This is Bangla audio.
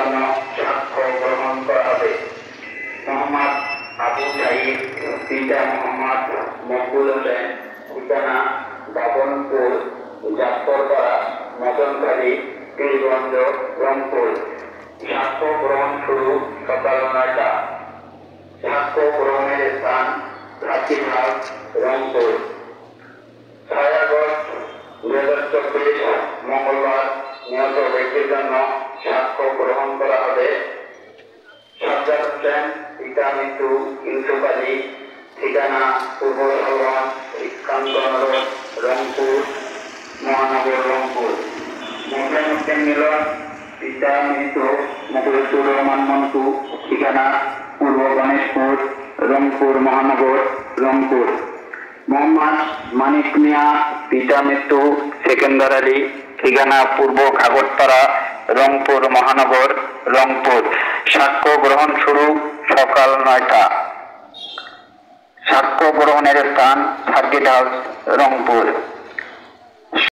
জন্য সাক্ষ্য গ্রহণ করা হবে। মোহাম্মদ আবু সাইদ, পিতা মোহাম্মদ মকবুল হোসেন, ঠিকানা বাবনপুর, জাফরপাড়া, মদনখালী, পীরগঞ্জ, রংপুর। সাক্ষ্য গ্রহণ শুরু সকাল 9টা। সাক্ষ্য গ্রহণের স্থান সার্কিট হাউস, রংপুর। 6 আগস্ট 2024 মঙ্গলবার নিহত ব্যক্তির জন্য সাক্ষ্য গ্রহণ করা হবে। সজ্জাদ হোসেন, পিতা মৃত্যু ইউসুফ আলী, ঠিকানা পূর্ব সরবন, ইস্কান্দর, রংপুর মহানগর, রংপুর। মোসলেম হোসেন মিলন, পিতা মৃত্যু মুখলেসুর রহমান মন্টু, ঠিকানা পূর্ব গণেশপুর, রংপুর মহানগর, রংপুর। মোহাম্মদ মানিক মিয়া, পিতা মৃত্যু সেকেন্দার আলী, ঠিকানা পূর্ব কাগজপাড়া, রংপুর মহানগর, রংপুর। সাক্ষ্য গ্রহণ শুরু সকাল 9টা। সাক্ষ্য গ্রহণের স্থান সার্কিট হাউস, রংপুর।